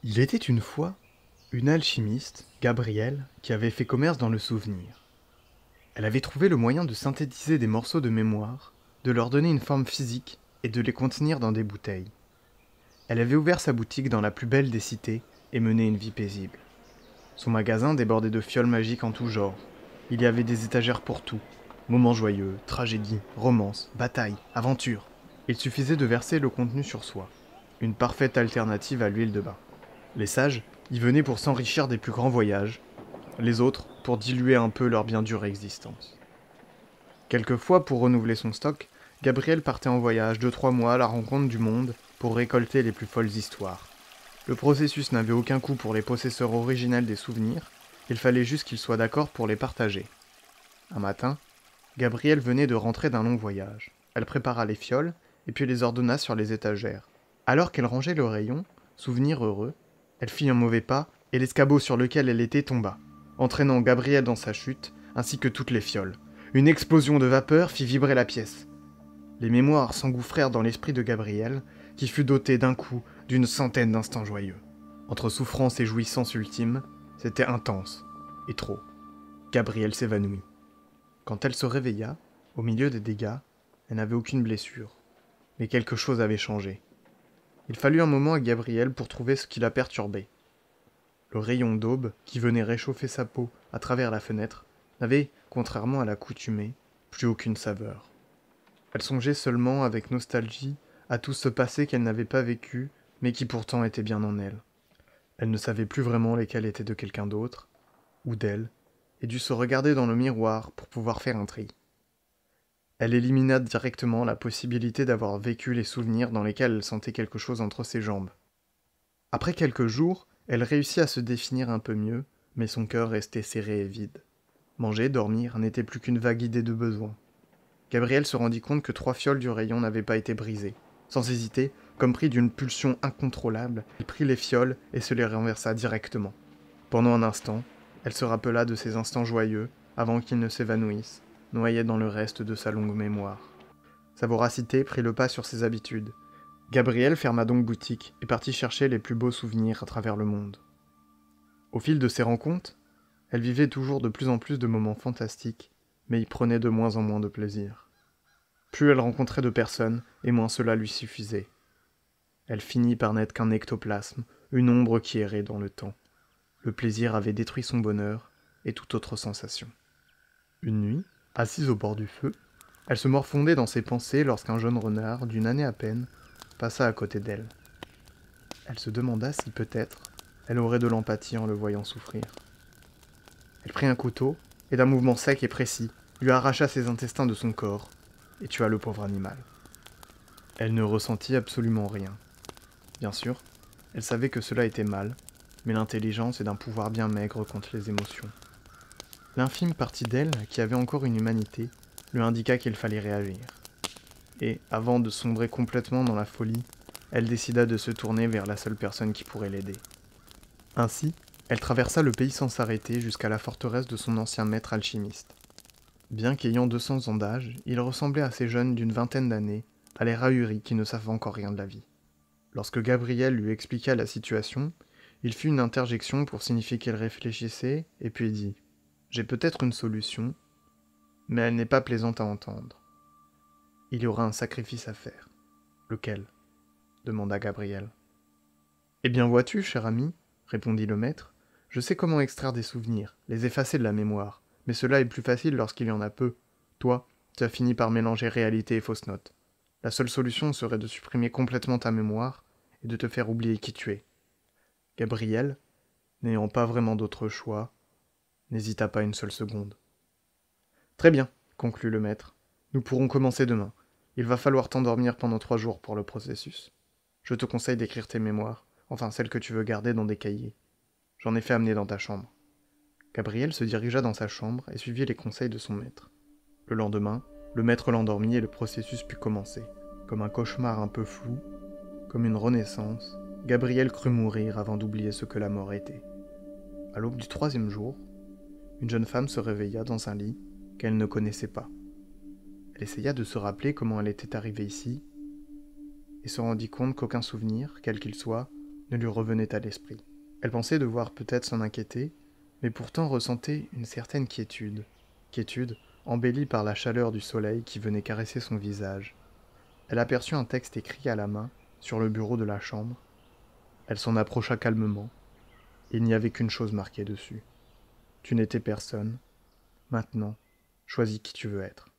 Il était une fois une alchimiste, Gabrielle, qui avait fait commerce dans le souvenir. Elle avait trouvé le moyen de synthétiser des morceaux de mémoire, de leur donner une forme physique et de les contenir dans des bouteilles. Elle avait ouvert sa boutique dans la plus belle des cités et mené une vie paisible. Son magasin débordait de fioles magiques en tout genre. Il y avait des étagères pour tout. Moments joyeux, tragédies, romances, batailles, aventures. Il suffisait de verser le contenu sur soi. Une parfaite alternative à l'huile de bain. Les sages y venaient pour s'enrichir des plus grands voyages, les autres pour diluer un peu leur bien dure existence. Quelquefois, pour renouveler son stock, Gabriel partait en voyage de 3 mois à la rencontre du monde pour récolter les plus folles histoires. Le processus n'avait aucun coût pour les possesseurs originels des souvenirs, il fallait juste qu'ils soient d'accord pour les partager. Un matin, Gabrielle venait de rentrer d'un long voyage. Elle prépara les fioles et puis les ordonna sur les étagères. Alors qu'elle rangeait le rayon, souvenir heureux, elle fit un mauvais pas et l'escabeau sur lequel elle était tomba, entraînant Gabrielle dans sa chute, ainsi que toutes les fioles. Une explosion de vapeur fit vibrer la pièce. Les mémoires s'engouffrèrent dans l'esprit de Gabrielle, qui fut doté d'un coup d'une centaine d'instants joyeux. Entre souffrance et jouissance ultime, c'était intense, et trop. Gabrielle s'évanouit. Quand elle se réveilla, au milieu des dégâts, elle n'avait aucune blessure. Mais quelque chose avait changé. Il fallut un moment à Gabrielle pour trouver ce qui la perturbait. Le rayon d'aube, qui venait réchauffer sa peau à travers la fenêtre, n'avait, contrairement à l'accoutumée, plus aucune saveur. Elle songeait seulement avec nostalgie à tout ce passé qu'elle n'avait pas vécu, mais qui pourtant était bien en elle. Elle ne savait plus vraiment lesquels étaient de quelqu'un d'autre, ou d'elle, et dut se regarder dans le miroir pour pouvoir faire un tri. Elle élimina directement la possibilité d'avoir vécu les souvenirs dans lesquels elle sentait quelque chose entre ses jambes. Après quelques jours, elle réussit à se définir un peu mieux, mais son cœur restait serré et vide. Manger, dormir n'était plus qu'une vague idée de besoin. Gabrielle se rendit compte que 3 fioles du rayon n'avaient pas été brisées. Sans hésiter, comme pris d'une pulsion incontrôlable, elle prit les fioles et se les renversa directement. Pendant un instant, elle se rappela de ces instants joyeux, avant qu'ils ne s'évanouissent, noyés dans le reste de sa longue mémoire. Sa voracité prit le pas sur ses habitudes. Gabrielle ferma donc boutique et partit chercher les plus beaux souvenirs à travers le monde. Au fil de ses rencontres, elle vivait toujours de plus en plus de moments fantastiques, mais y prenait de moins en moins de plaisir. Plus elle rencontrait de personnes, et moins cela lui suffisait. Elle finit par n'être qu'un ectoplasme, une ombre qui errait dans le temps. Le plaisir avait détruit son bonheur, et toute autre sensation. Une nuit, assise au bord du feu, elle se morfondait dans ses pensées lorsqu'un jeune renard, d'une année à peine, passa à côté d'elle. Elle se demanda si peut-être elle aurait de l'empathie en le voyant souffrir. Elle prit un couteau, et d'un mouvement sec et précis, lui arracha ses intestins de son corps, et tua le pauvre animal. Elle ne ressentit absolument rien. Bien sûr, elle savait que cela était mal, mais l'intelligence est d'un pouvoir bien maigre contre les émotions. L'infime partie d'elle, qui avait encore une humanité, lui indiqua qu'il fallait réagir. Et, avant de sombrer complètement dans la folie, elle décida de se tourner vers la seule personne qui pourrait l'aider. Ainsi, elle traversa le pays sans s'arrêter jusqu'à la forteresse de son ancien maître alchimiste. Bien qu'ayant 200 ans d'âge, il ressemblait à ces jeunes d'une vingtaine d'années, à l'air ahuri qui ne savent encore rien de la vie. Lorsque Gabrielle lui expliqua la situation, il fit une interjection pour signifier qu'elle réfléchissait, et puis dit « J'ai peut-être une solution, mais elle n'est pas plaisante à entendre. Il y aura un sacrifice à faire. Lequel ?» demanda Gabrielle. « Eh bien vois-tu, cher ami, répondit le maître, je sais comment extraire des souvenirs, les effacer de la mémoire, mais cela est plus facile lorsqu'il y en a peu. Toi, tu as fini par mélanger réalité et fausses notes. La seule solution serait de supprimer complètement ta mémoire et de te faire oublier qui tu es. » Gabrielle, n'ayant pas vraiment d'autre choix, n'hésita pas une seule seconde. « Très bien, conclut le maître. Nous pourrons commencer demain. Il va falloir t'endormir pendant 3 jours pour le processus. Je te conseille d'écrire tes mémoires, enfin celles que tu veux garder dans des cahiers. J'en ai fait amener dans ta chambre. » Gabrielle se dirigea dans sa chambre et suivit les conseils de son maître. Le lendemain, le maître l'endormit et le processus put commencer. Comme un cauchemar un peu flou, comme une renaissance, Gabrielle crut mourir avant d'oublier ce que la mort était. À l'aube du 3e jour, une jeune femme se réveilla dans un lit qu'elle ne connaissait pas. Elle essaya de se rappeler comment elle était arrivée ici, et se rendit compte qu'aucun souvenir, quel qu'il soit, ne lui revenait à l'esprit. Elle pensait devoir peut-être s'en inquiéter, mais pourtant ressentait une certaine quiétude embellie par la chaleur du soleil qui venait caresser son visage. Elle aperçut un texte écrit à la main, sur le bureau de la chambre. Elle s'en approcha calmement. Il n'y avait qu'une chose marquée dessus. Tu n'étais personne. Maintenant, choisis qui tu veux être.